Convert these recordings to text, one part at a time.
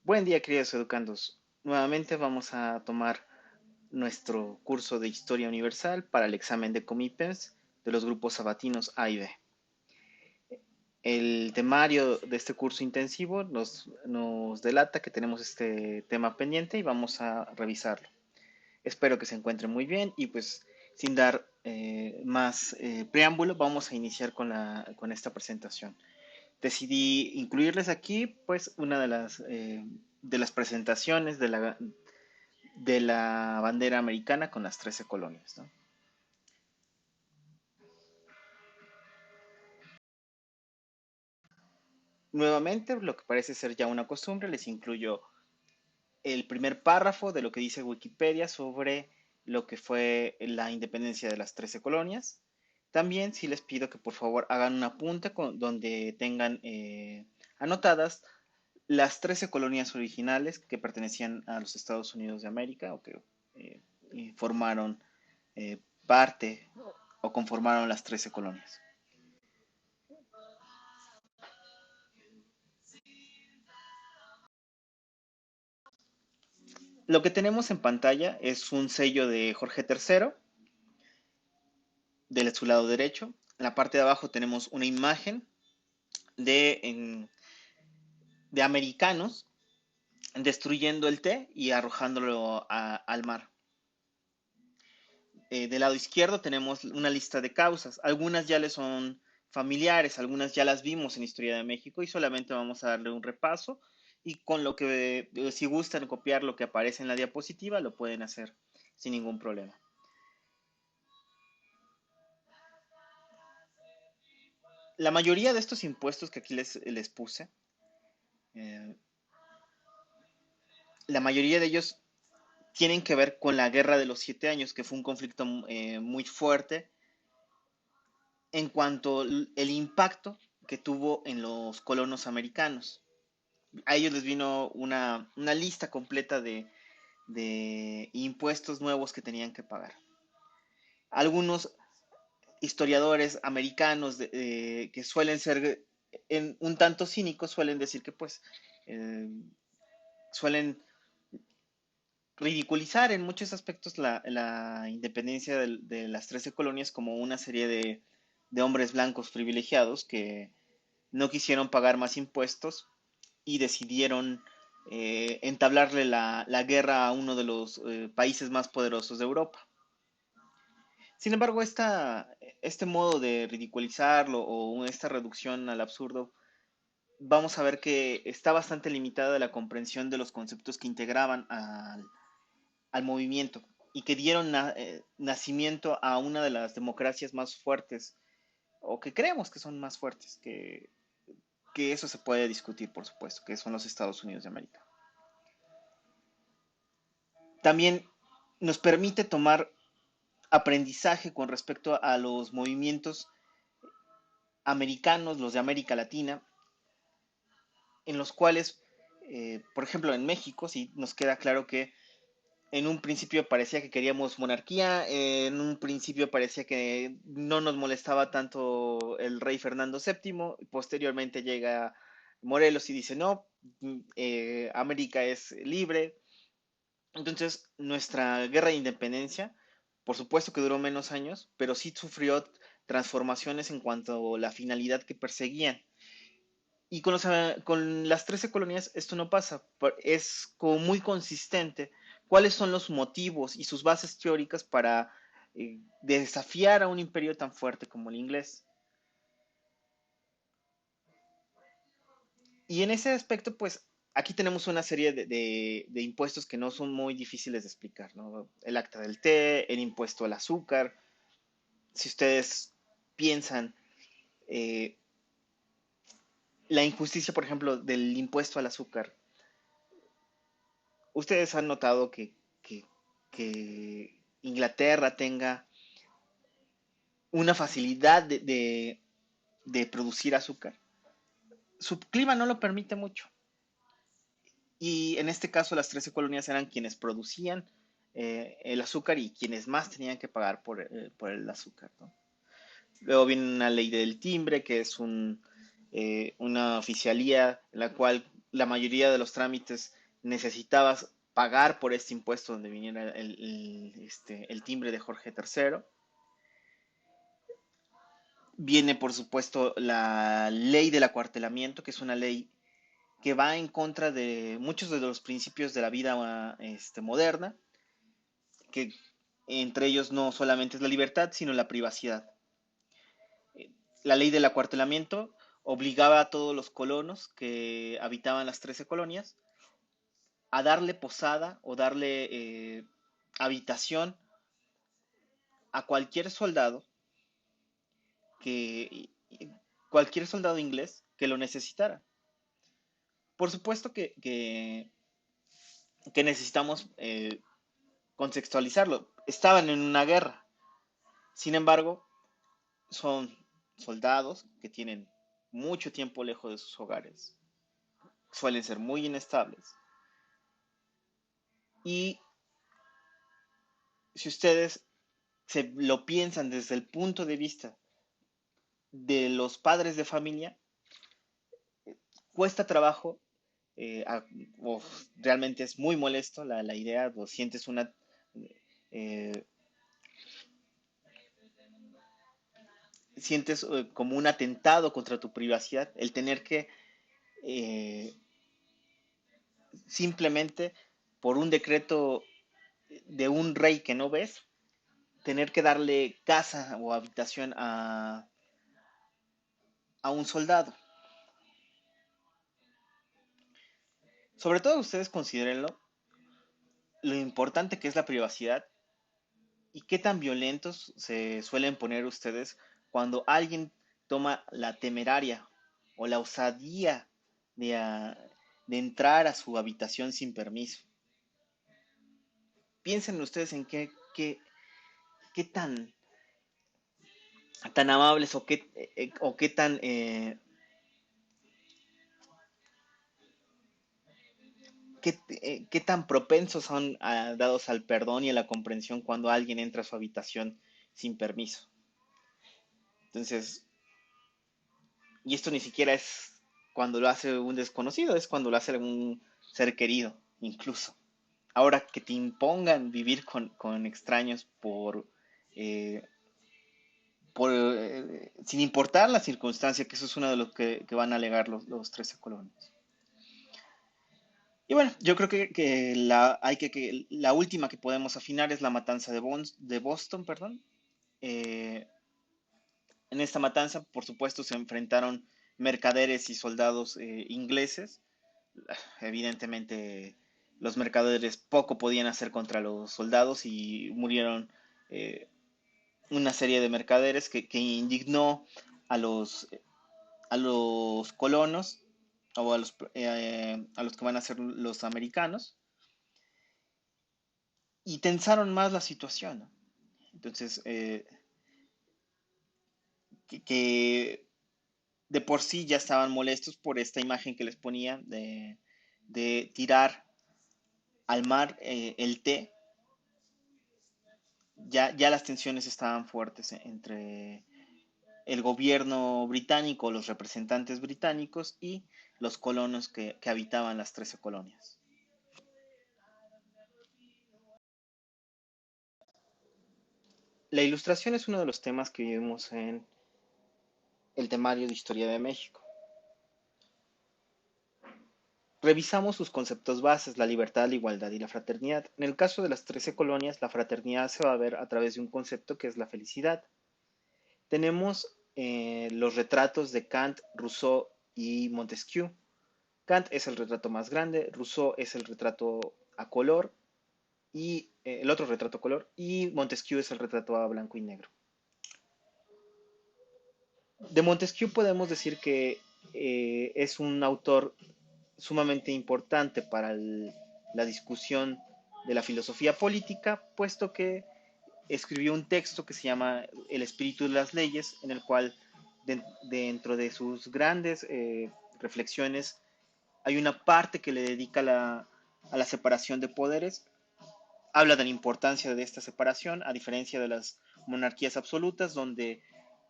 Buen día, queridos educandos. Nuevamente vamos a tomar nuestro curso de Historia Universal para el examen de Comipens de los grupos sabatinos A y B. El temario de este curso intensivo nos delata que tenemos este tema pendiente y vamos a revisarlo. Espero que se encuentren muy bien y pues sin dar más preámbulo vamos a iniciar con esta presentación. Decidí incluirles aquí pues una de las presentaciones de la bandera americana con las 13 colonias, ¿no? Nuevamente, lo que parece ser ya una costumbre, les incluyo el primer párrafo de lo que dice Wikipedia sobre lo que fue la independencia de las 13 colonias. También sí les pido que por favor hagan un apunte donde tengan anotadas las 13 colonias originales que pertenecían a los Estados Unidos de América o que eh, formaron eh, parte o conformaron las 13 colonias. Lo que tenemos en pantalla es un sello de Jorge III de su lado derecho. En la parte de abajo tenemos una imagen de, de americanos destruyendo el té y arrojándolo al mar. Del lado izquierdo tenemos una lista de causas. Algunas ya les son familiares, algunas ya las vimos en Historia de México y solamente vamos a darle un repaso y con lo que, si gustan copiar lo que aparece en la diapositiva, lo pueden hacer sin ningún problema. La mayoría de estos impuestos que aquí les puse, eh, la mayoría de ellos tienen que ver con la Guerra de los 7 Años, que fue un conflicto muy fuerte en cuanto al impacto que tuvo en los colonos americanos. A ellos les vino una lista completa de impuestos nuevos que tenían que pagar. Algunos historiadores americanos que suelen ser un tanto cínicos suelen decir que pues eh, suelen ridiculizar en muchos aspectos la independencia de las 13 colonias como una serie de hombres blancos privilegiados que no quisieron pagar más impuestos y decidieron entablarle la guerra a uno de los países más poderosos de Europa. Sin embargo, este modo de ridiculizarlo o esta reducción al absurdo, vamos a ver que está bastante limitada la comprensión de los conceptos que integraban al movimiento y que dieron nacimiento a una de las democracias más fuertes, o que creemos que son más fuertes, que eso se puede discutir, por supuesto, que son los Estados Unidos de América. También nos permite tomar aprendizaje con respecto a los movimientos americanos, los de América Latina, en los cuales, por ejemplo, en México, sí nos queda claro que en un principio parecía que queríamos monarquía, en un principio parecía que no nos molestaba tanto el rey Fernando VII, posteriormente llega Morelos y dice no, América es libre. Entonces, nuestra guerra de independencia, por supuesto que duró menos años, pero sí sufrió transformaciones en cuanto a la finalidad que perseguían. Y con las 13 colonias esto no pasa, es como muy consistente cuáles son los motivos y sus bases teóricas para desafiar a un imperio tan fuerte como el inglés. Y en ese aspecto, pues aquí tenemos una serie de impuestos que no son muy difíciles de explicar, ¿no? El acta del té, el impuesto al azúcar. Si ustedes piensan, eh, la injusticia, por ejemplo, del impuesto al azúcar, ustedes han notado que Inglaterra tenga una facilidad de producir azúcar. Su clima no lo permite mucho. Y en este caso las 13 colonias eran quienes producían el azúcar y quienes más tenían que pagar por el azúcar, ¿no? Luego viene una ley del timbre, que es una oficialía en la cual la mayoría de los trámites necesitabas pagar por este impuesto donde viniera el timbre de Jorge III. Viene, por supuesto, la ley del acuartelamiento, que es una ley que va en contra de muchos de los principios de la vida moderna, que entre ellos no solamente es la libertad, sino la privacidad. La ley del acuartelamiento obligaba a todos los colonos que habitaban las 13 colonias a darle posada o darle habitación a que cualquier soldado inglés que lo necesitara. Por supuesto que necesitamos contextualizarlo. Estaban en una guerra. Sin embargo, son soldados que tienen mucho tiempo lejos de sus hogares. Suelen ser muy inestables. Y si ustedes se lo piensan desde el punto de vista de los padres de familia, cuesta trabajo, o realmente es muy molesto la idea, o sientes eh, como un atentado contra tu privacidad, el tener que eh, simplemente por un decreto de un rey que no ves, tener que darle casa o habitación a un soldado. Sobre todo ustedes considérenlo, lo importante que es la privacidad y qué tan violentos se suelen poner ustedes cuando alguien toma la temeraria o la osadía de entrar a su habitación sin permiso. Piensen ustedes en qué tan amables o qué qué tan propensos son dados al perdón y a la comprensión cuando alguien entra a su habitación sin permiso. Entonces, y esto ni siquiera es cuando lo hace un desconocido, es cuando lo hace un ser querido, incluso. Ahora que te impongan vivir con extraños eh, sin importar la circunstancia, que eso es uno de los que van a alegar los 13 colonos. Y bueno, yo creo que la última que podemos afinar es la matanza de Boston, perdón. Eh, en esta matanza, por supuesto, se enfrentaron mercaderes y soldados ingleses. Evidentemente, los mercaderes poco podían hacer contra los soldados y murieron eh, una serie de mercaderes que indignó a los colonos o a los que van a ser los americanos y tensaron más la situación, ¿no? Entonces, que de por sí ya estaban molestos por esta imagen que les ponía de tirar al mar el té, ya las tensiones estaban fuertes entre el gobierno británico, los representantes británicos y los colonos que habitaban las 13 colonias. La ilustración es uno de los temas que vimos en el temario de Historia de México. Revisamos sus conceptos bases, la libertad, la igualdad y la fraternidad. En el caso de las 13 colonias, la fraternidad se va a ver a través de un concepto que es la felicidad. Tenemos los retratos de Kant, Rousseau y Montesquieu. Kant es el retrato más grande, Rousseau es el retrato a color y el otro retrato a color y Montesquieu es el retrato a blanco y negro. De Montesquieu podemos decir que es un autor sumamente importante para la discusión de la filosofía política, puesto que escribió un texto que se llama El espíritu de las leyes, en el cual dentro de sus grandes reflexiones hay una parte que le dedica a la separación de poderes. Habla de la importancia de esta separación, a diferencia de las monarquías absolutas, donde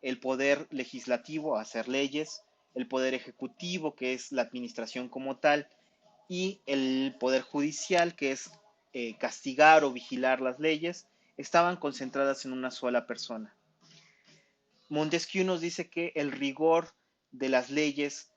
el poder legislativo, hacer leyes, el poder ejecutivo, que es la administración como tal, y el poder judicial, que es castigar o vigilar las leyes, estaban concentradas en una sola persona. Montesquieu nos dice que el rigor de las leyes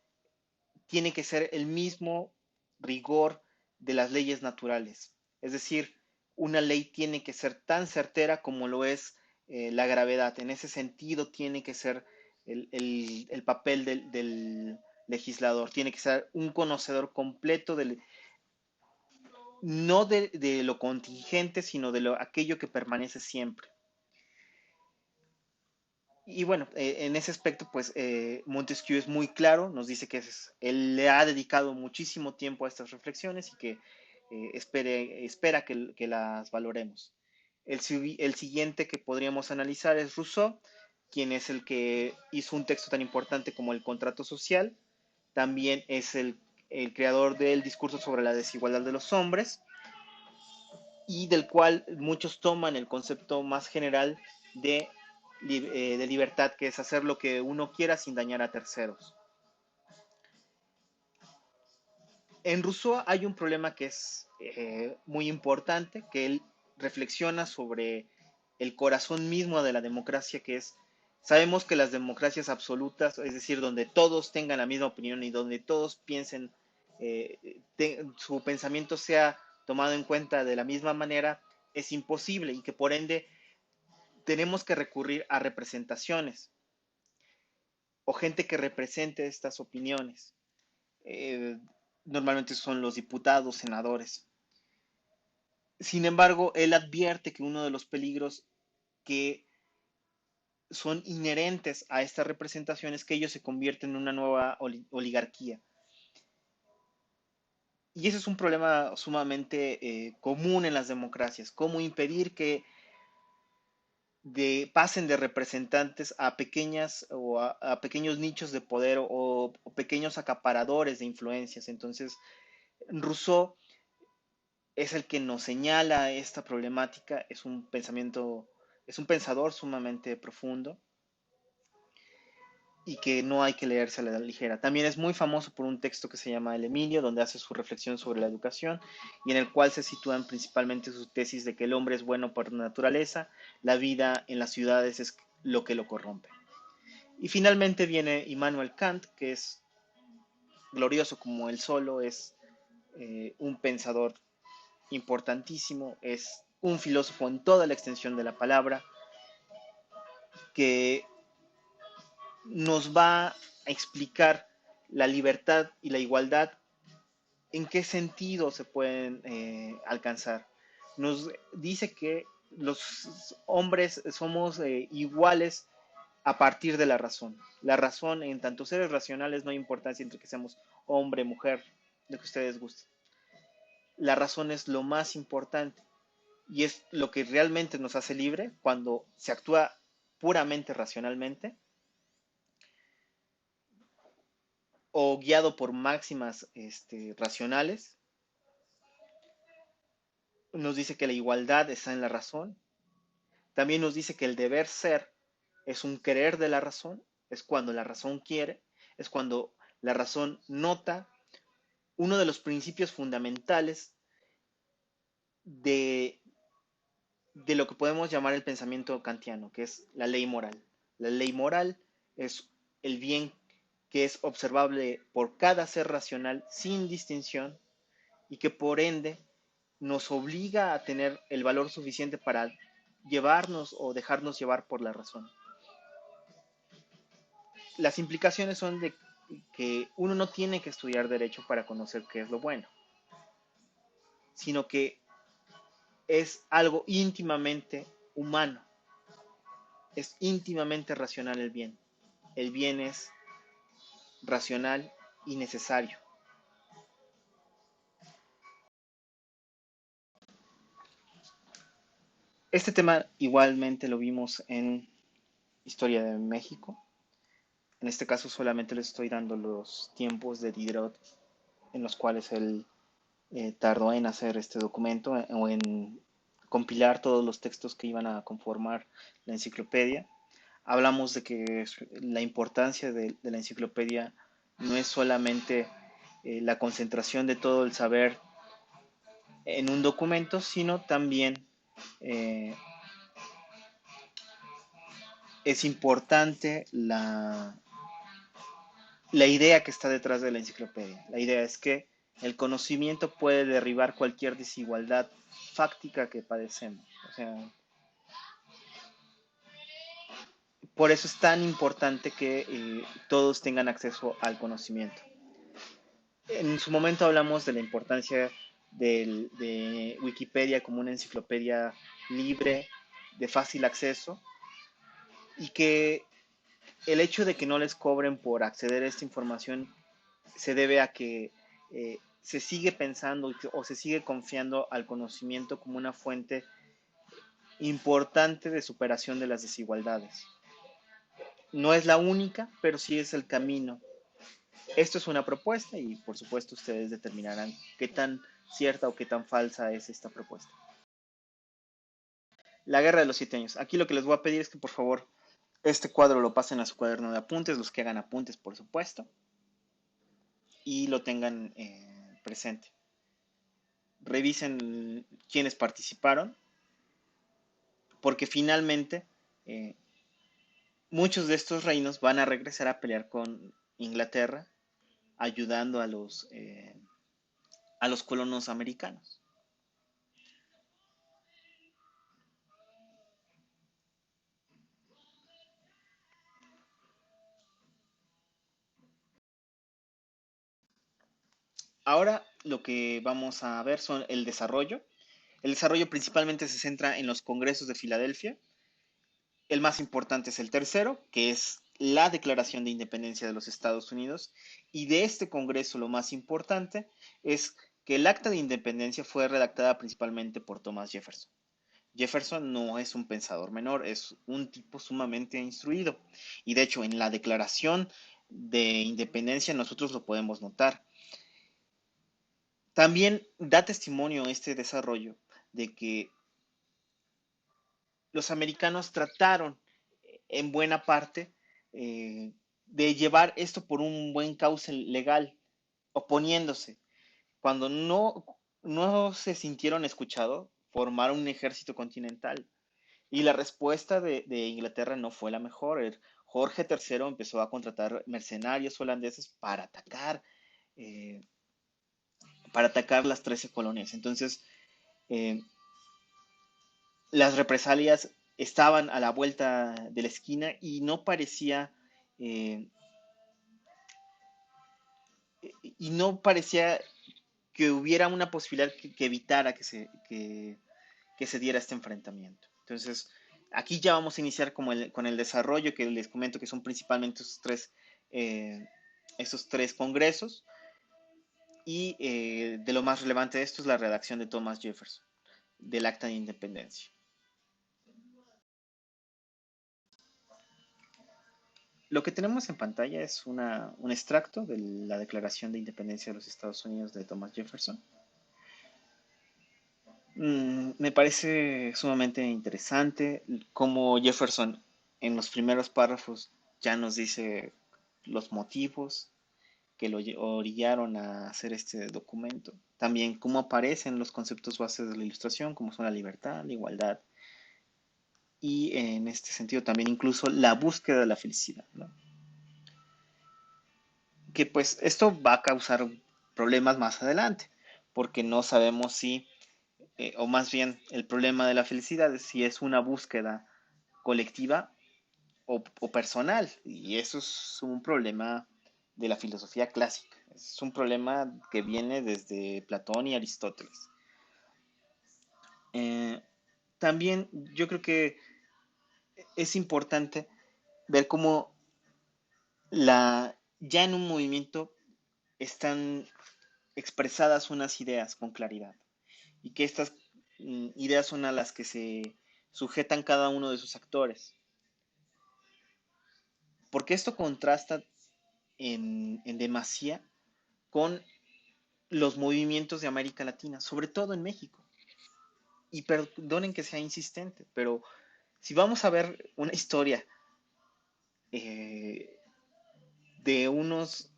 tiene que ser el mismo rigor de las leyes naturales. Es decir, una ley tiene que ser tan certera como lo es la gravedad. En ese sentido tiene que ser el papel del legislador. Tiene que ser un conocedor completo no de lo contingente, sino de aquello que permanece siempre. Y bueno, en ese aspecto, pues Montesquieu es muy claro, nos dice que él le ha dedicado muchísimo tiempo a estas reflexiones y que espera que las valoremos. El siguiente que podríamos analizar es Rousseau, quien es el que hizo un texto tan importante como el Contrato Social. También es el creador del discurso sobre la desigualdad de los hombres y del cual muchos toman el concepto más general de libertad, que es hacer lo que uno quiera sin dañar a terceros. En Rousseau hay un problema que es muy importante, que él reflexiona sobre el corazón mismo de la democracia, que es, sabemos que las democracias absolutas, es decir, donde todos tengan la misma opinión y donde todos piensen, su pensamiento sea tomado en cuenta de la misma manera, es imposible y que por ende tenemos que recurrir a representaciones o gente que represente estas opiniones. Eh, Normalmente son los diputados, senadores. Sin embargo, él advierte que uno de los peligros que son inherentes a estas representaciones es que ellos se convierten en una nueva oligarquía. Y ese es un problema sumamente común en las democracias. Cómo impedir que pasen de representantes a pequeñas o a pequeños nichos de poder o pequeños acaparadores de influencias. Entonces, Rousseau es el que nos señala esta problemática, es un pensador sumamente profundo y que no hay que leerse a la ligera. También es muy famoso por un texto que se llama El Emilio, donde hace su reflexión sobre la educación y en el cual se sitúan principalmente sus tesis de que el hombre es bueno por naturaleza, la vida en las ciudades es lo que lo corrompe. Y finalmente viene Immanuel Kant, que es glorioso como él solo, es un pensador importantísimo, es un filósofo en toda la extensión de la palabra, que nos va a explicar la libertad y la igualdad, en qué sentido se pueden alcanzar. Nos dice que los hombres somos iguales a partir de la razón. La razón, en tanto seres racionales, no hay importancia entre que seamos hombre, mujer, lo que ustedes gusten. La razón es lo más importante y es lo que realmente nos hace libre cuando se actúa puramente racionalmente o guiado por máximas racionales. Nos dice que la igualdad está en la razón. También nos dice que el deber ser es un querer de la razón, es cuando la razón quiere, es cuando la razón nota uno de los principios fundamentales de, de lo que podemos llamar el pensamiento kantiano, que es la ley moral. La ley moral es el bien que es observable por cada ser racional sin distinción y que por ende nos obliga a tener el valor suficiente para llevarnos o dejarnos llevar por la razón. Las implicaciones son de que uno no tiene que estudiar derecho para conocer qué es lo bueno, sino que es algo íntimamente humano, es íntimamente racional el bien. El bien es racional y necesario. Este tema igualmente lo vimos en Historia de México. En este caso solamente les estoy dando los tiempos de Diderot en los cuales él tardó en hacer este documento o en compilar todos los textos que iban a conformar la enciclopedia. Hablamos de que la importancia de la enciclopedia no es solamente la concentración de todo el saber en un documento, sino también eh, es importante la idea que está detrás de la enciclopedia. La idea es que el conocimiento puede derribar cualquier desigualdad fáctica que padecemos. O sea, por eso es tan importante que todos tengan acceso al conocimiento. En su momento hablamos de la importancia de Wikipedia como una enciclopedia libre, de fácil acceso, y que el hecho de que no les cobren por acceder a esta información se debe a que se sigue pensando o se sigue confiando al conocimiento como una fuente importante de superación de las desigualdades. No es la única, pero sí es el camino. Esto es una propuesta y por supuesto ustedes determinarán qué tan cierta o qué tan falsa es esta propuesta. La Guerra de los 7 años. Aquí lo que les voy a pedir es que por favor este cuadro lo pasen a su cuaderno de apuntes, los que hagan apuntes por supuesto, y lo tengan presente. Revisen quiénes participaron, porque finalmente muchos de estos reinos van a regresar a pelear con Inglaterra, ayudando a los colonos americanos. Ahora lo que vamos a ver son el desarrollo. El desarrollo principalmente se centra en los congresos de Filadelfia. El más importante es el tercero, que es la Declaración de Independencia de los Estados Unidos. Y de este congreso lo más importante es que el Acta de Independencia fue redactada principalmente por Thomas Jefferson. Jefferson no es un pensador menor, es un tipo sumamente instruido. Y de hecho, en la Declaración de Independencia nosotros lo podemos notar. También da testimonio este desarrollo de que los americanos trataron en buena parte de llevar esto por un buen cauce legal, oponiéndose. Cuando no se sintieron escuchados, formaron un ejército continental. Y la respuesta de Inglaterra no fue la mejor. Jorge III empezó a contratar mercenarios holandeses eh, para atacar las 13 colonias. Entonces, eh, las represalias estaban a la vuelta de la esquina y eh, no parecía que hubiera una posibilidad que evitara que se diera este enfrentamiento. Entonces, aquí ya vamos a iniciar con el desarrollo que les comento que son principalmente esos tres congresos y de lo más relevante de esto es la redacción de Thomas Jefferson del Acta de Independencia. Lo que tenemos en pantalla es un extracto de la Declaración de Independencia de los Estados Unidos de Thomas Jefferson. Me parece sumamente interesante cómo Jefferson en los primeros párrafos ya nos dice los motivos que lo orillaron a hacer este documento. También cómo aparecen los conceptos bases de la ilustración, como son la libertad, la igualdad y en este sentido también incluso la búsqueda de la felicidad, ¿no? Que pues esto va a causar problemas más adelante, porque no sabemos si, o más bien el problema de la felicidad es si es una búsqueda colectiva o personal, y eso es un problema de la filosofía clásica, es un problema que viene desde Platón y Aristóteles. Eh, También yo creo que es importante ver cómo ya en un movimiento están expresadas unas ideas con claridad y que estas ideas son a las que se sujetan cada uno de sus actores. Porque esto contrasta en demasía con los movimientos de América Latina, sobre todo en México. Y perdonen que sea insistente, pero si vamos a ver una historia eh, de unos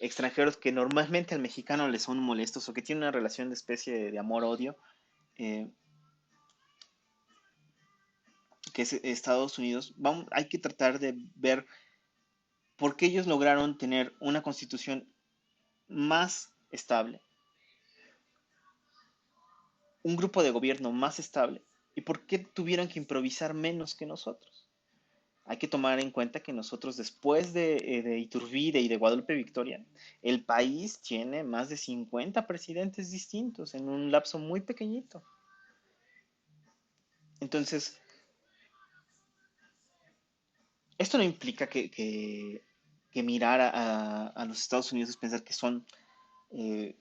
extranjeros que normalmente al mexicano le son molestos o que tienen una relación de especie de amor-odio, eh, que es Estados Unidos. Hay que tratar de ver por qué ellos lograron tener una constitución más estable, un grupo de gobierno más estable, y por qué tuvieron que improvisar menos que nosotros. Hay que tomar en cuenta que nosotros, después de Iturbide y de Guadalupe Victoria, el país tiene más de 50 presidentes distintos en un lapso muy pequeñito. Entonces, esto no implica que mirar a los Estados Unidos es pensar que son eh,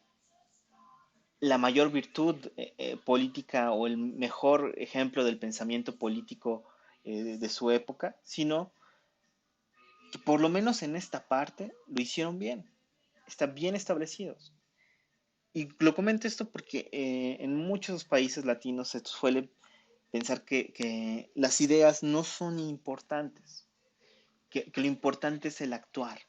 la mayor virtud política o el mejor ejemplo del pensamiento político de su época, sino que por lo menos en esta parte lo hicieron bien, están bien establecidos. Y lo comento esto porque en muchos países latinos se suele pensar que las ideas no son importantes, que lo importante es el actuar.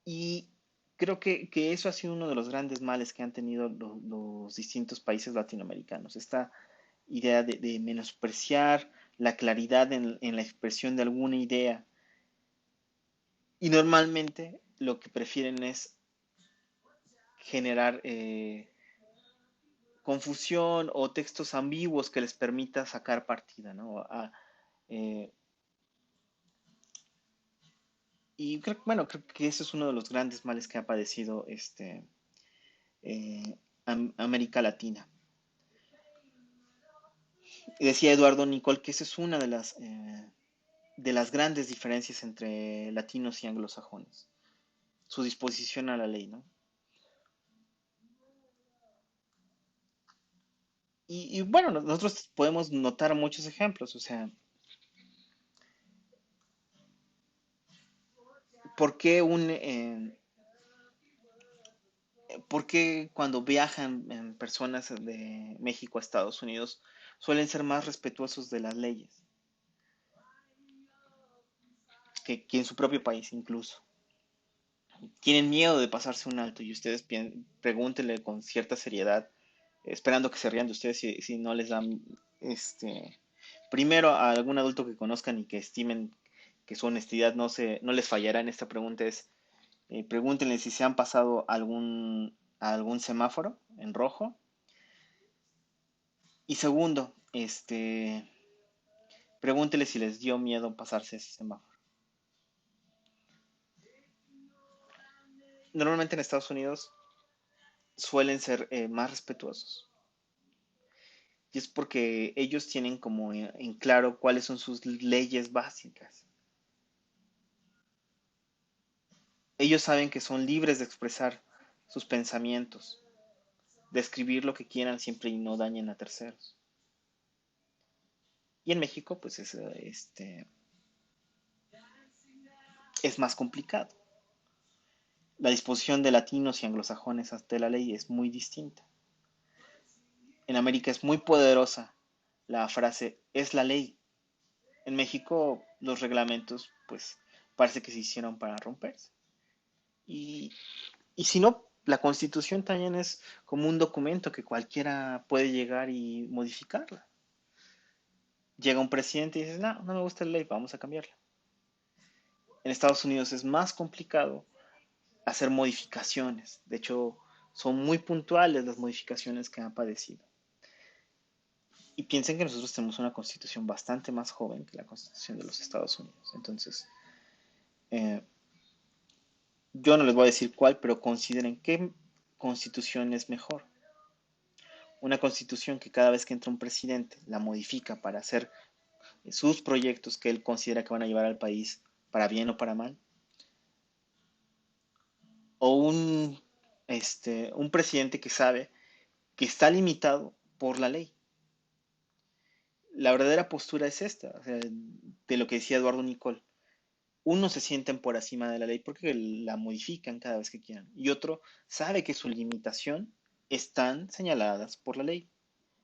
Y creo que eso ha sido uno de los grandes males que han tenido los distintos países latinoamericanos. Esta idea de menospreciar la claridad en la expresión de alguna idea. Y normalmente lo que prefieren es generar confusión o textos ambiguos que les permita sacar partida, ¿no? Eh, y bueno, creo que eso es uno de los grandes males que ha padecido América Latina. Y decía Eduardo Nicol que esa es una de las grandes diferencias entre latinos y anglosajones, su disposición a la ley, ¿no? Y bueno, nosotros podemos notar muchos ejemplos, o sea, ¿por qué por qué cuando viajan en personas de México a Estados Unidos suelen ser más respetuosos de las leyes que en su propio país incluso? Tienen miedo de pasarse un alto y ustedes pregúntenle con cierta seriedad, esperando que se rían de ustedes si no les dan primero a algún adulto que conozcan y que estimen que su honestidad no les fallará en esta pregunta es pregúntenle si se han pasado algún semáforo en rojo. Y segundo, pregúntele si les dio miedo pasarse ese semáforo. Normalmente en Estados Unidos suelen ser más respetuosos. Y es porque ellos tienen como en claro cuáles son sus leyes básicas. Ellos saben que son libres de expresar sus pensamientos, de escribir lo que quieran siempre y no dañen a terceros. Y en México, pues es más complicado. La disposición de latinos y anglosajones ante la ley es muy distinta. En América es muy poderosa la frase es la ley. En México los reglamentos pues parece que se hicieron para romperse. Y, y si no, la constitución también es como un documento que cualquiera puede llegar y modificarla. Llega un presidente y dice, no, no me gusta la ley, vamos a cambiarla. En Estados Unidos es más complicado hacer modificaciones. De hecho, son muy puntuales las modificaciones que han padecido. Y piensen que nosotros tenemos una constitución bastante más joven que la constitución de los Estados Unidos. Entonces, eh, yo no les voy a decir cuál, pero consideren qué constitución es mejor. Una constitución que cada vez que entra un presidente la modifica para hacer sus proyectos que él considera que van a llevar al país para bien o para mal. O un presidente que sabe que está limitado por la ley. La verdadera postura es esta, o sea, de lo que decía Eduardo Nicol. Uno se sienten por encima de la ley porque la modifican cada vez que quieran. Y otro sabe que su limitación están señaladas por la ley.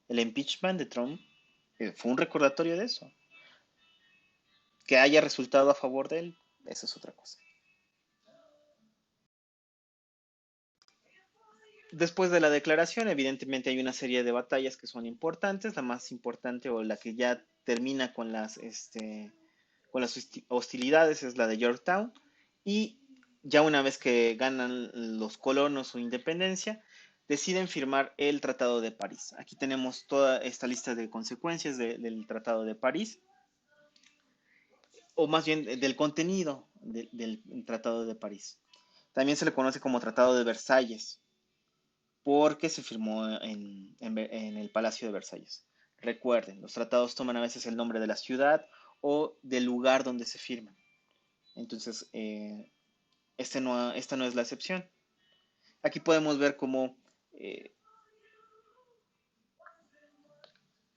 El impeachment de Trump fue un recordatorio de eso. Que haya resultado a favor de él, eso es otra cosa. Después de la declaración, evidentemente hay una serie de batallas que son importantes. La más importante o la que ya termina con las hostilidades es la de Yorktown. Y ya una vez que ganan los colonos su independencia, deciden firmar el Tratado de París. Aquí tenemos toda esta lista de consecuencias del Tratado de París, o más bien del contenido del Tratado de París. También se le conoce como Tratado de Versalles, porque se firmó en el Palacio de Versalles. Recuerden, los tratados toman a veces el nombre de la ciudad o del lugar donde se firman. Entonces, esta no es la excepción. Aquí podemos ver eh,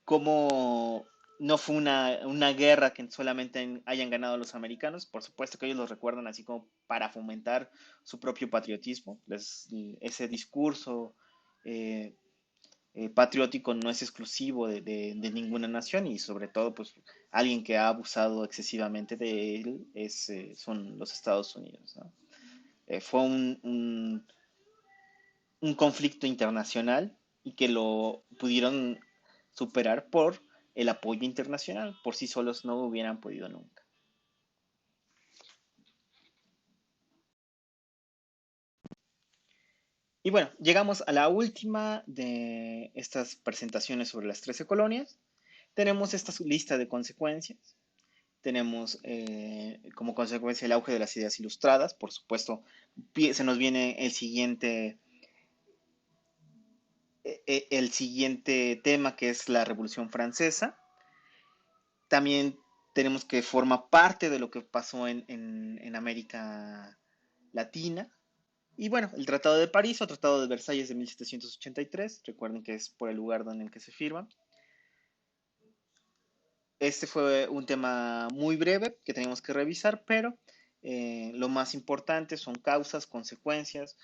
cómo no fue una guerra que solamente hayan ganado los americanos. Por supuesto que ellos los recuerdan así como para fomentar su propio patriotismo. Ese discurso eh, patriótico no es exclusivo de ninguna nación y sobre todo pues alguien que ha abusado excesivamente de él son los Estados Unidos, ¿no? Fue un conflicto internacional y que lo pudieron superar por el apoyo internacional. Por sí solos no hubieran podido nunca. Y bueno, llegamos a la última de estas presentaciones sobre las 13 colonias. Tenemos esta lista de consecuencias. Tenemos como consecuencia el auge de las ideas ilustradas. Por supuesto, se nos viene el siguiente tema que es la Revolución Francesa. También tenemos que forma parte de lo que pasó en América Latina. Y bueno, el Tratado de París o Tratado de Versalles de 1783, recuerden que es por el lugar en el que se firma. Este fue un tema muy breve que tenemos que revisar, pero lo más importante son causas, consecuencias,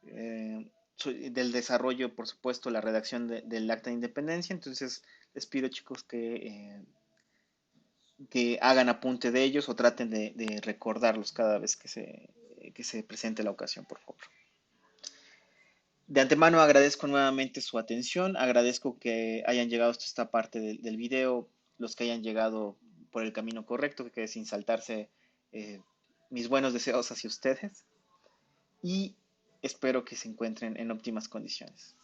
del desarrollo, por supuesto, la redacción del Acta de Independencia. Entonces, les pido, chicos, que hagan apunte de ellos o traten de recordarlos cada vez que se presente la ocasión, por favor. De antemano agradezco nuevamente su atención, agradezco que hayan llegado hasta esta parte del video, los que hayan llegado por el camino correcto, que sin saltarse eh, mis buenos deseos hacia ustedes y espero que se encuentren en óptimas condiciones.